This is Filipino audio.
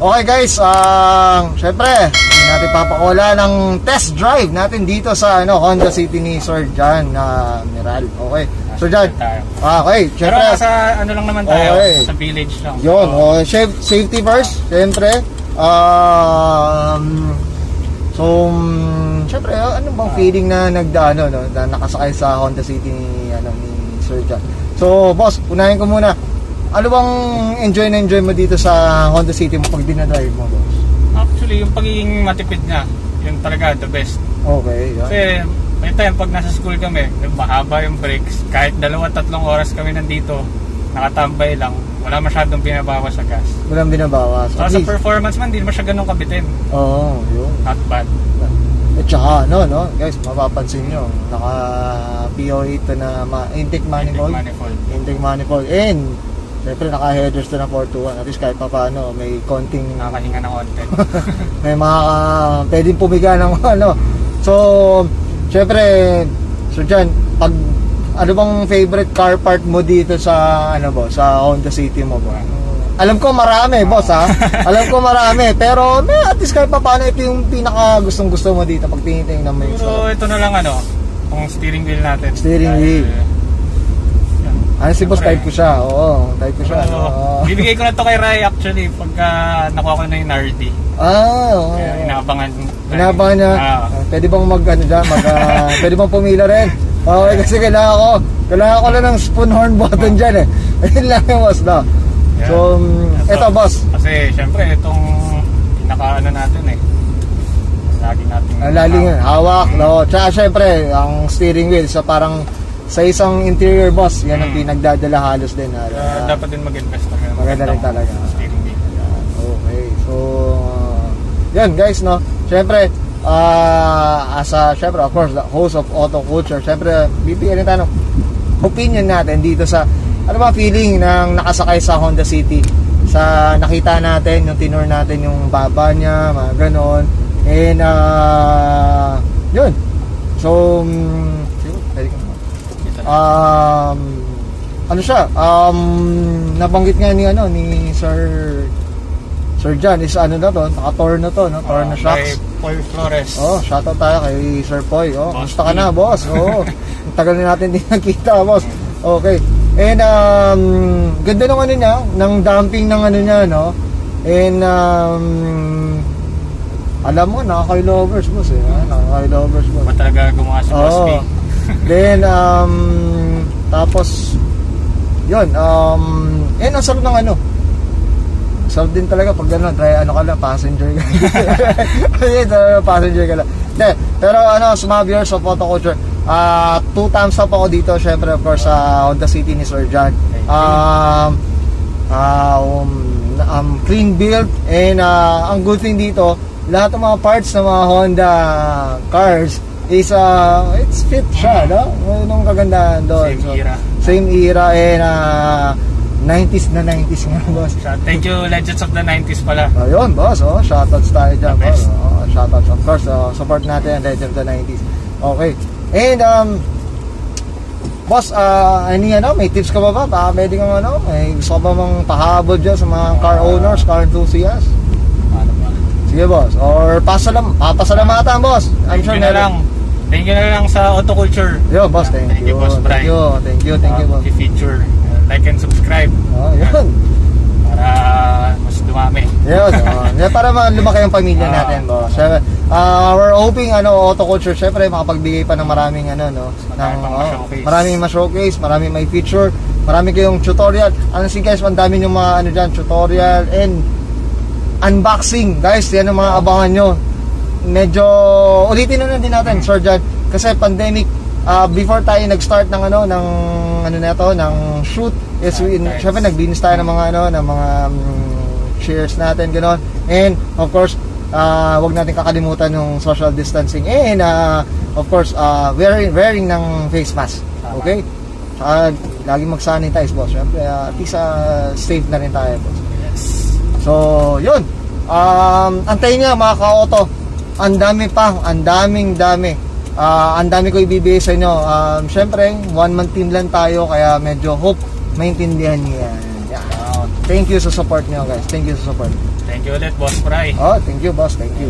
Okay guys, syempre, hindi natin papakula ng test drive natin dito sa Honda City ni Sir John Miral. Okay, Sir John. Okay, syempre. Pero sa lang naman tayo, sa village lang. Yun, safety first, syempre. So, syempre, ano bang feeling na na nakasakay sa Honda City ni Sir John? So, boss, unahin ko muna. Ano bang enjoy mo dito sa Honda City mo pag dinadrive mo, boss? Actually, yung pagiging matipid niya, yun talaga the best. Okay, yeah. Kasi may time pag nasa school kami, mahaba yung breaks, kahit 2-3 oras kami nandito, nakatambay lang, wala masyadong binabawas sa gas. Walang binabawas. So sa performance man, hindi naman siya ganun kabitin. Oo, yun. Not bad. At saka, guys, mapapansin nyo, naka PO8 na intake manifold. Intake manifold. And siyempre naka-headers to na 421. At least kahit pa paano may konting nakahinga ng konti. may mga pwedeng pumiga ng So, siyempre, Sir John, pag ano bang favorite car part mo dito sa sa Honda City mo ba? Alam ko marami, boss ha. Alam ko marami, pero at least kahit pa paano ito yung pinaka gustong-gusto mo dito pag tinitingnan mo yung so, ito na lang yung steering wheel natin. Steering wheel. Si boss, type ko siya. Oo, type ko siya. Bibigay ko na to kay Rai actually pagka nakuha ko na yung RD. Oo. Inaabangan niya. Pwede bang pwede bang pumila rin? Okay, kasi kailangan ko lang ng spoon horn button dyan eh. Ayun lang yung boss na. So, eto boss. Kasi syempre itong pinaka natin eh. Lagi natin hawak. Tsaka syempre, ang steering wheel sa isang interior boss, yan ang pinagdadala halos din. Dapat din mag-invest talaga. Maganda rin talaga. Steering wheel. Okay. So, yan guys, syempre, syempre, of course, the host of Auto Culture, syempre, bibigyan rin tayo ng opinion natin dito sa, ano ba feeling ng nakasakay sa Honda City? Sa nakita natin, yung tinur natin, yung baba niya, mga ganon. And, yun. So, ano siya, nabanggit nga ni Sir John is naka-Tor na to, Tor na shocks. Kay Poy Flores. Shoutout tayo kay Sir Poy. Gusto ka na, boss. Ang tagal na natin din nakita, boss. Okay. And ganda ng niya, ng damping ng niya, no? And alam mo, nakaka-lovers, boss eh. Nakaka-lovers, boss. Talaga gumawa si Boss B. Then tapos yun, ang sarap ng sarap din talaga pag passenger ka passenger ka lang. Pero sa mga viewers of Auto Culture, 2 thumbs up ako dito, syempre of course sa Honda City ni Sir John. Clean build, and ang good thing dito, lahat ng mga parts ng mga Honda cars is it's fit siya, no? Anong kagandahan doon? Same era and 90s na 90s nga, boss. Thank you, Legends of the 90s pala. Ayun, boss. Shoutouts tayo dyan, boss. Shoutouts, of course. Support natin ang Legends of the 90s. Okay. And boss, may tips ka ba? Pwede kang may gusto ka ba mang pahabol dyan sa mga car owners, car enthusiasts? Sige, boss. Or papasalamatan, boss. I'm sure na lang. Thank you na lang sa Auto Culture. Yo, boss, thank you. Boss Brian. Thank you, boss. I-feature, like and subscribe. Yun. Para mas dumami. Yun, para lumaki yung pamilya natin, boss. We're hoping Auto Culture, syempre makapagbigay pa ng maraming maraming ma-showcase, maraming may feature, marami kayong tutorial. Guys, ang dami yung mga tutorial and unboxing, guys. Yan ang mga abangan nyo. Medyo ulitin na din natin, Sir John, kasi pandemic, before tayo nag-start ng ng shoot, syempre naglinis tayo ng mga shares natin, gano'n. And of course, wag natin kakalimutan yung social distancing, and of course, wearing ng face mask. Okay? Laging mag-sanitize, boss. Syempre, at least safe na rin tayo, boss. So, yun. Antayin nga, mga ka-auto. Ang dami. Ang dami ko ibibigay sa inyo. Syempre, 1-man team lang tayo, kaya medyo hope maintindihan niya. Thank you sa support niyo, guys. Thank you sa support. Thank you ulit, Boss Bray. Oh, thank you, boss. Thank you.